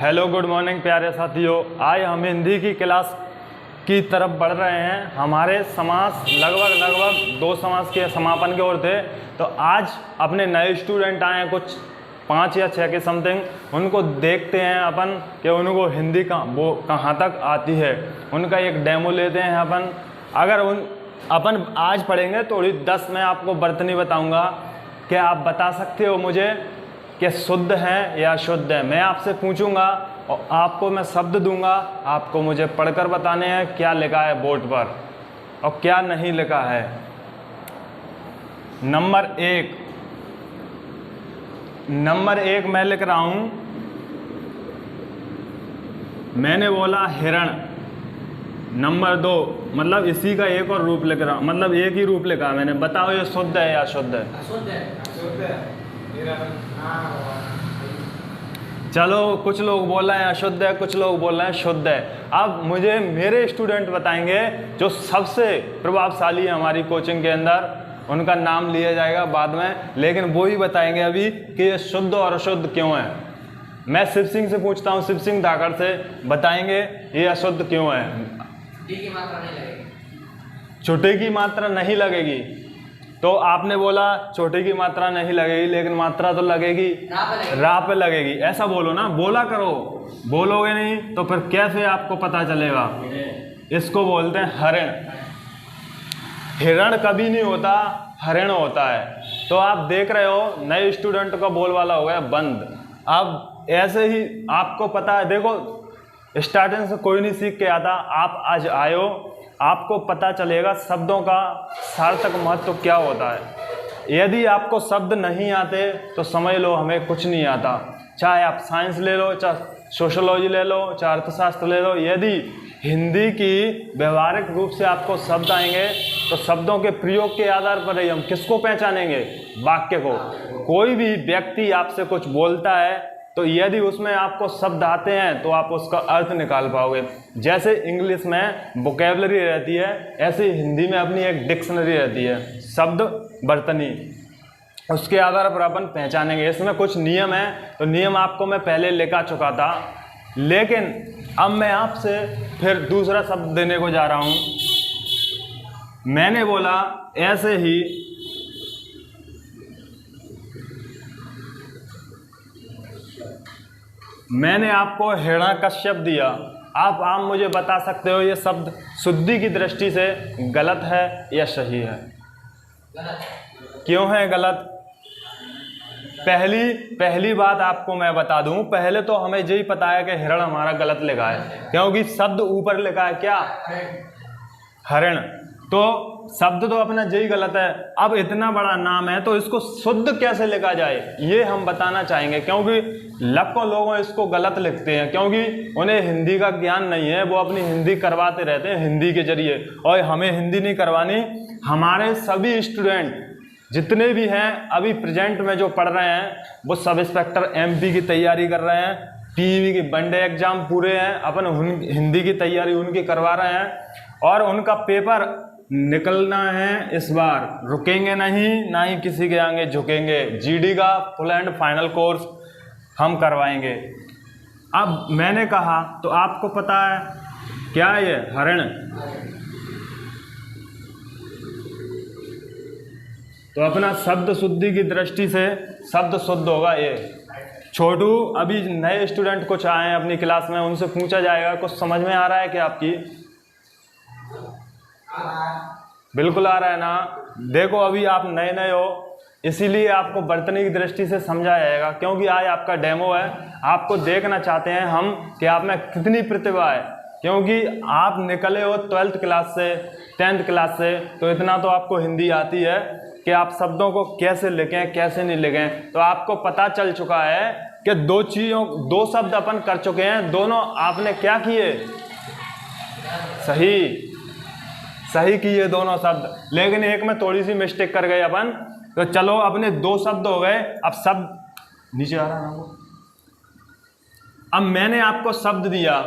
Hello good morning प्यारे साथियों। आज हम हिंदी की क्लास की तरफ बढ़ रहे हैं। हमारे समास लगभग 2 समास के समापन की ओर थे। तो आज अपने नए स्टूडेंट आए हैं, कुछ 5 या 6 के समथिंग। उनको देखते हैं अपन कि उनको हिंदी कहाँ तक आती है। उनका एक डेमो लेते हैं अपन। अगर अपन आज पढ़ेंगे थोड़ी 10 में आपको बर्तनी बताऊँगा। क्या आप बता सकते हो मुझे कि शुद्ध है या अशुद्ध है? मैं आपसे पूछूंगा और आपको मैं शब्द दूंगा, आपको मुझे पढ़कर बताने हैं क्या लिखा है बोर्ड पर और क्या नहीं लिखा है। नंबर एक मैं लिख रहा हूं। मैंने बोला हिरण। नंबर 2 मतलब इसी का एक और रूप लिख रहा हूं, मतलब एक ही रूप लिखा मैंने। बताओ ये शुद्ध है या अशुद्ध है? अशुद्ध है। चलो, कुछ लोग बोल रहे हैं अशुद्ध है, कुछ लोग बोल रहे हैं शुद्ध है। अब मुझे मेरे स्टूडेंट बताएंगे जो सबसे प्रभावशाली है हमारी कोचिंग के अंदर। उनका नाम लिया जाएगा बाद में, लेकिन वो ही बताएंगे अभी कि ये शुद्ध और अशुद्ध क्यों है। मैं शिव सिंह से पूछता हूँ, शिव सिंह धाकड़ से, बताएंगे ये अशुद्ध क्यों है। की मात्रा नहीं लगेगी। छोटे की मात्रा नहीं लगेगी। तो आपने बोला छोटे की मात्रा नहीं लगेगी, लेकिन मात्रा तो लगेगी, रा पे लगेगी। ऐसा बोलो ना, बोला करो। बोलोगे नहीं तो फिर कैसे आपको पता चलेगा? इसको बोलते हैं हरिण। हिरण कभी नहीं होता, हरिण होता है। तो आप देख रहे हो नए स्टूडेंट का बोल वाला हो गया बंद। अब ऐसे ही आपको पता है, देखो स्टार्टिंग से कोई नहीं सीख के आता। आप आज आयो, आपको पता चलेगा शब्दों का सार्थक महत्व क्या होता है। यदि आपको शब्द नहीं आते तो समझ लो हमें कुछ नहीं आता। चाहे आप साइंस ले लो, चाहे सोशोलॉजी ले लो, चाहे अर्थशास्त्र ले लो। यदि हिंदी की व्यवहारिक रूप से आपको शब्द आएंगे तो शब्दों के प्रयोग के आधार पर ही हम किसको पहचानेंगे? वाक्य को। कोई भी व्यक्ति आपसे कुछ बोलता है तो यदि उसमें आपको शब्द आते हैं तो आप उसका अर्थ निकाल पाओगे। जैसे इंग्लिश में वोकैबुलरी रहती है, ऐसे हिंदी में अपनी एक डिक्शनरी रहती है, शब्द बर्तनी। उसके आधार पर अपन पहचानेंगे। इसमें कुछ नियम है, तो नियम आपको मैं पहले लेकर चुका था, लेकिन अब मैं आपसे फिर दूसरा शब्द देने को जा रहा हूं। मैंने बोला ऐसे ही मैंने आपको हिरण्यकश्यप दिया। आप मुझे बता सकते हो ये शब्द शुद्धि की दृष्टि से गलत है या सही है? गलत। क्यों है गलत? पहली बात आपको मैं बता दूं, पहले तो हमें यही पता है कि हिरण हमारा गलत लिखा है, क्योंकि शब्द ऊपर लिखा है क्या? हरिण। तो शब्द तो अपना यही गलत है। अब इतना बड़ा नाम है तो इसको शुद्ध कैसे लिखा जाए ये हम बताना चाहेंगे, क्योंकि लाखों लोग इसको गलत लिखते हैं, क्योंकि उन्हें हिंदी का ज्ञान नहीं है। वो अपनी हिंदी करवाते रहते हैं हिंदी के जरिए, और हमें हिंदी नहीं करवानी। हमारे सभी स्टूडेंट जितने भी हैं अभी प्रेजेंट में जो पढ़ रहे हैं, वो सब इंस्पेक्टर MP की तैयारी कर रहे हैं। PEV की वनडे एग्जाम पूरे हैं, अपन हिंदी की तैयारी उनकी करवा रहे हैं, और उनका पेपर निकलना है इस बार। रुकेंगे नहीं, ना ही किसी के आगे झुकेंगे। GD का फुल एंड फाइनल कोर्स हम करवाएंगे। अब मैंने कहा तो आपको पता है क्या ये हरिण? तो अपना शब्द शुद्धि की दृष्टि से शब्द शुद्ध होगा ये। छोटू, अभी नए स्टूडेंट कुछ आए हैं अपनी क्लास में, उनसे पूछा जाएगा कुछ समझ में आ रहा है क्या आपकी? बिल्कुल आ रहा है ना? देखो अभी आप नए हो, इसीलिए आपको बर्तनी की दृष्टि से समझा जाएगा, क्योंकि आज आपका डेमो है। आपको देखना चाहते हैं हम कि आप में कितनी प्रतिभा है, क्योंकि आप निकले हो 12th क्लास से, 10th क्लास से, तो इतना तो आपको हिंदी आती है कि आप शब्दों को कैसे लिखें कैसे नहीं लिखें। तो आपको पता चल चुका है कि 2 शब्द अपन कर चुके हैं। दोनों आपने क्या किए? सही किए दोनों शब्द, लेकिन एक में थोड़ी सी मिस्टेक कर गए अपन। तो चलो अपने 2 शब्द हो गए। अब शब्द नीचे आ रहा है ना? अब मैंने आपको शब्द दिया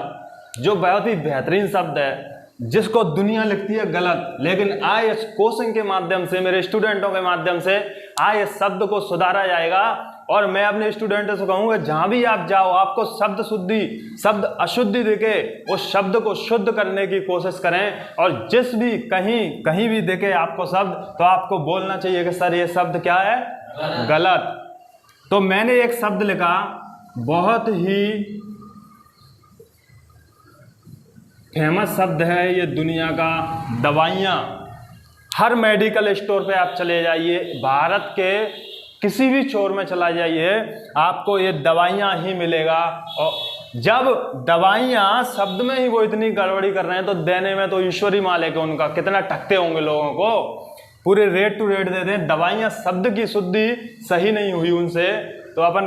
जो बहुत ही बेहतरीन शब्द है, जिसको दुनिया लिखती है गलत, लेकिन आज इस कोचिंग के माध्यम से, मेरे स्टूडेंटों के माध्यम से आज इस शब्द को सुधारा जाएगा और मैं अपने स्टूडेंट्स को कहूँगा जहाँ भी आप जाओ आपको शब्द शुद्धि, शब्द अशुद्धि दिखे उस शब्द को शुद्ध करने की कोशिश करें। और जिस भी कहीं भी दिखे आपको शब्द तो आपको बोलना चाहिए कि सर ये शब्द क्या है, गलत। तो मैंने एक शब्द लिखा, बहुत ही फेमस शब्द है ये दुनिया का, दवाइयाँ। हर मेडिकल स्टोर पे आप चले जाइए, भारत के किसी भी छोर में चला जाइए, आपको ये दवाइयाँ ही मिलेगा। और जब दवाइयाँ शब्द में ही वो इतनी गड़बड़ी कर रहे हैं तो देने में तो ईश्वरी मालिक है उनका, कितना ठगते होंगे लोगों को, पूरे रेट टू रेट देते हैं। दवाइयाँ शब्द की शुद्धि सही नहीं हुई उनसे, तो अपन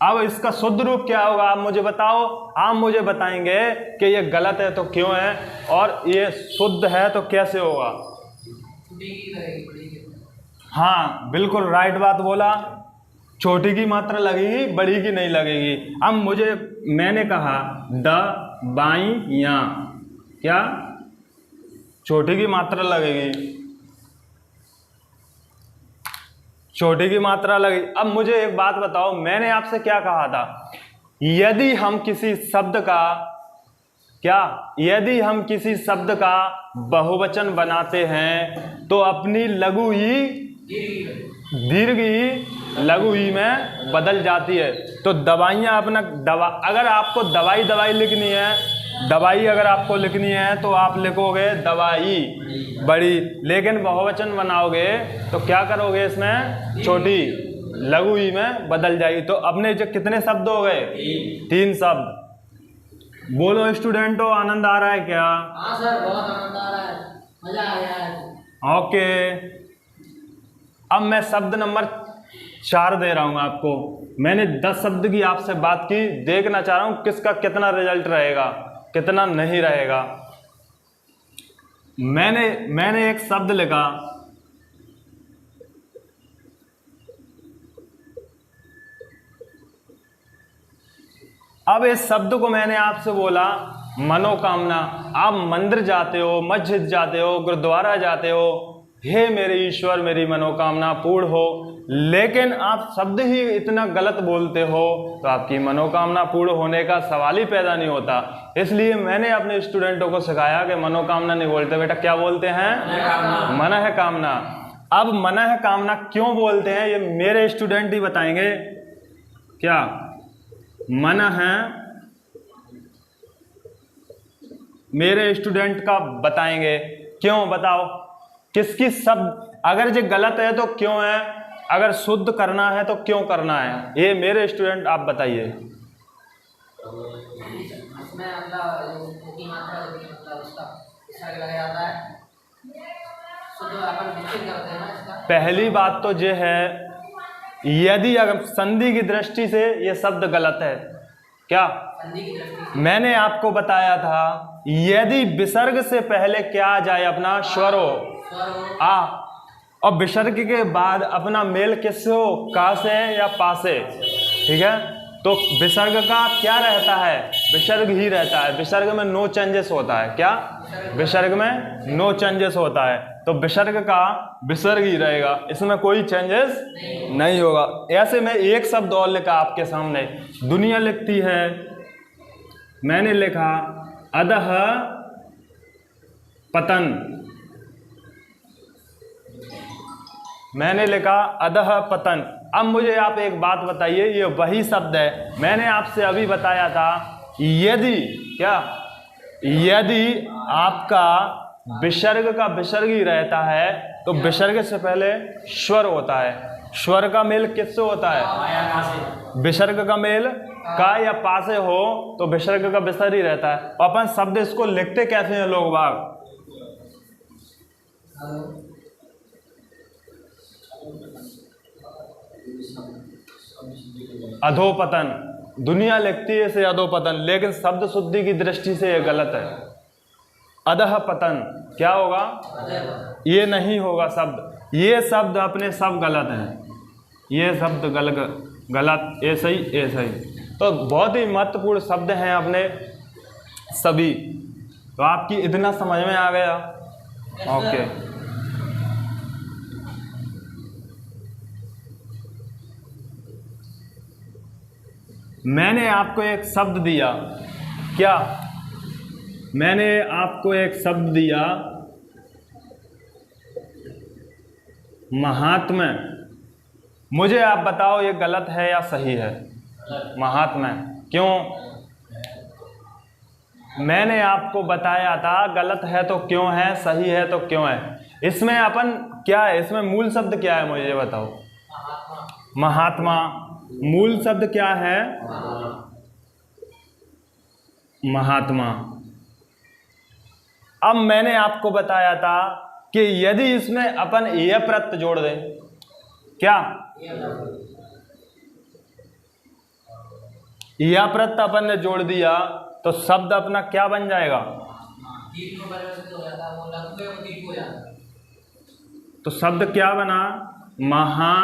अब इसका शुद्ध रूप क्या होगा आप मुझे बताओ। आप मुझे बताएंगे कि ये गलत है तो क्यों है, और ये शुद्ध है तो कैसे होगा। हाँ बिल्कुल राइट बात बोला, छोटी की मात्रा लगेगी, बड़ी की नहीं लगेगी। अब मैंने कहा दवाइयाँ, क्या छोटी की मात्रा लगेगी, छोटी की मात्रा लगी। अब मुझे एक बात बताओ, मैंने आपसे क्या कहा था, यदि हम किसी शब्द का बहुवचन बनाते हैं तो अपनी लघु ही दीर्घ ही लघु ही में बदल जाती है। तो दवाइयाँ अगर आपको दवाई लिखनी है, दवाई अगर आपको लिखनी है तो आप लिखोगे दवाई बड़ी, लेकिन बहुवचन बनाओगे तो क्या करोगे, इसमें छोटी लघु ई में बदल जाएगी। तो अपने जो कितने शब्द हो गए, 3 शब्द। बोलो स्टूडेंटों, आनंद आ रहा है क्या? हाँ सर, बहुत आनंद आ रहा है, मजा आ गया है। ओके, अब मैं शब्द नंबर 4 दे रहा हूँ आपको। मैंने 10 शब्द की आपसे बात की, देखना चाह रहा हूँ किसका कितना रिजल्ट रहेगा, कितना नहीं रहेगा। मैंने एक शब्द लिखा, अब इस शब्द को मैंने आपसे बोला मनोकामना। आप मंदिर जाते हो, मस्जिद जाते हो, गुरुद्वारा जाते हो, हे मेरे ईश्वर मेरी मनोकामना पूर्ण हो, लेकिन आप शब्द ही इतना गलत बोलते हो तो आपकी मनोकामना पूर्ण होने का सवाल ही पैदा नहीं होता। इसलिए मैंने अपने स्टूडेंटों को सिखाया कि मनोकामना नहीं बोलते, बेटा क्या बोलते हैं, मन है कामना। अब मन है कामना क्यों बोलते हैं ये मेरे स्टूडेंट ही बताएंगे। क्या मन है, मेरे स्टूडेंट का बताएंगे क्यों, बताओ किसकी शब्द, अगर ये गलत है तो क्यों है, अगर शुद्ध करना है तो क्यों करना है, ये मेरे स्टूडेंट आप बताइए। पहली बात तो ये है, यदि अगर संधि की दृष्टि से ये शब्द गलत है, क्या मैंने आपको बताया था, यदि विसर्ग से पहले क्या आ जाए, अपना स्वर हो आ, और विसर्ग के बाद अपना मेल किससे हो, का से या पा से, ठीक है। तो विसर्ग का क्या रहता है, विसर्ग ही रहता है, विसर्ग में नो चेंजेस होता है। क्या विसर्ग में नो चेंजेस होता है, तो विसर्ग का विसर्ग ही रहेगा, इसमें कोई चेंजेस नहीं होगा। ऐसे में एक शब्द और लिखा आपके सामने, दुनिया लिखती है, मैंने लिखा अधः पतन, मैंने लिखा अधः पतन। अब मुझे आप एक बात बताइए, ये वही शब्द है, मैंने आपसे अभी बताया था, यदि क्या, यदि आपका विसर्ग का विसर्ग ही रहता है तो विसर्ग से पहले स्वर होता है, स्वर का मेल किससे होता है, विसर्ग का मेल का या पा से हो तो विसर्ग का विसर्ग ही रहता है। और अपन शब्द इसको लिखते कैसे हैं लोग बाग, अधोपतन, दुनिया लिखती है इसे अधोपतन, लेकिन शब्द शुद्धि की दृष्टि से यह गलत है। अधः पतन क्या होगा, ये नहीं होगा शब्द, ये शब्द अपने सब गलत हैं, ये शब्द गलत, ऐसा ही। तो बहुत ही महत्वपूर्ण शब्द हैं अपने सभी। तो आपकी इतना समझ में आ गया, ओके। मैंने आपको एक शब्द दिया, क्या? मैंने आपको एक शब्द दिया महात्मा। मुझे आप बताओ ये गलत है या सही है? महात्मा। क्यों? मैंने आपको बताया था गलत है तो क्यों है, सही है तो क्यों है। इसमें अपन क्या है, इसमें मूल शब्द क्या है मुझे बताओ? महात्मा। मूल शब्द क्या है? महात्मा। अब मैंने आपको बताया था कि यदि इसमें अपन यह प्रत्यय जोड़ दें, क्या? यह प्रत्यय अपन ने जोड़ दिया तो शब्द अपना क्या बन जाएगा? तो शब्द क्या बना? महा।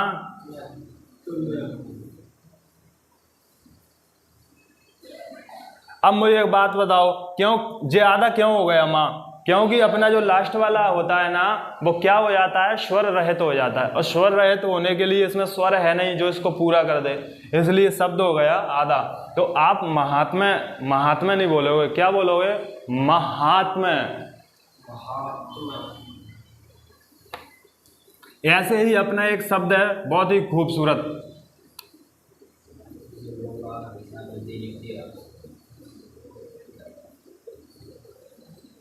अब मुझे एक बात बताओ, क्यों ज्यादा क्यों हो गया माँ? क्योंकि अपना जो लास्ट वाला होता है ना, वो क्या हो जाता है? स्वर रहित हो जाता है, और स्वर रहित होने के लिए इसमें स्वर है नहीं जो इसको पूरा कर दे, इसलिए शब्द हो गया आधा। तो आप महात्मा, महात्मा नहीं बोलोगे, क्या बोलोगे? महात्मा। ऐसे ही अपना एक शब्द है बहुत ही खूबसूरत,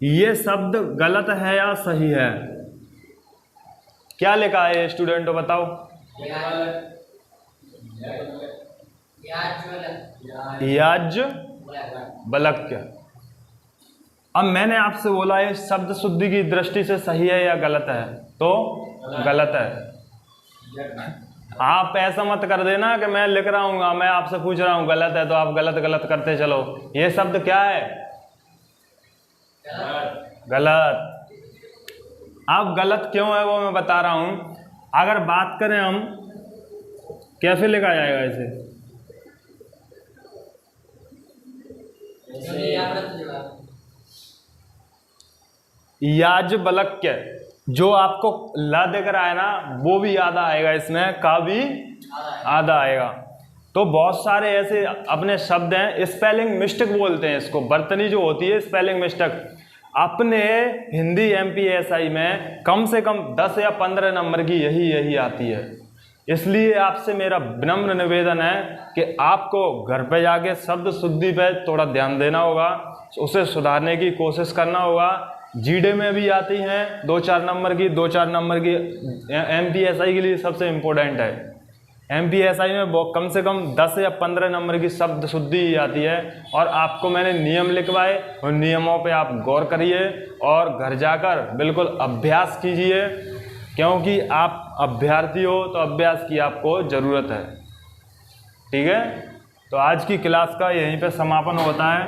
ये शब्द गलत है या सही है? क्या लिखा है स्टूडेंटों बताओ? याज बलक्य। अब मैंने आपसे बोला ये शब्द शुद्धि की दृष्टि से सही है या गलत है, तो गलत है। आप ऐसा मत कर देना कि मैं लिख रहा हूँ, मैं आपसे पूछ रहा हूँ गलत है तो आप गलत गलत करते चलो। ये शब्द क्या है? गलत। अब गलत क्यों है वो मैं बता रहा हूं। अगर बात करें हम, कैसे लिखा जाएगा इसे? याज्ञवल्क्य। जो आपको ला दिख रहा है ना, वो भी आधा आएगा, इसमें का भी आधा आएगा। तो बहुत सारे ऐसे अपने शब्द हैं, स्पेलिंग मिस्टेक बोलते हैं इसको, बर्तनी जो होती है स्पेलिंग मिस्टेक। अपने हिंदी एमपीएसआई में कम से कम 10 या 15 नंबर की यही आती है। इसलिए आपसे मेरा विनम्र निवेदन है कि आपको घर पे जाके शब्द शुद्धि पे थोड़ा ध्यान देना होगा, उसे सुधारने की कोशिश करना होगा। जीडे में भी आती हैं 2-4 नंबर की, 2-4 नंबर की एमपीएसआई के लिए सबसे इम्पोर्टेंट है। एमपीएसआई में कम से कम 10 या 15 नंबर की शब्द शुद्धि आती है, और आपको मैंने नियम लिखवाए, उन नियमों पे आप गौर करिए और घर जाकर बिल्कुल अभ्यास कीजिए, क्योंकि आप अभ्यर्थी हो तो अभ्यास की आपको ज़रूरत है। ठीक है, तो आज की क्लास का यहीं पे समापन होता है।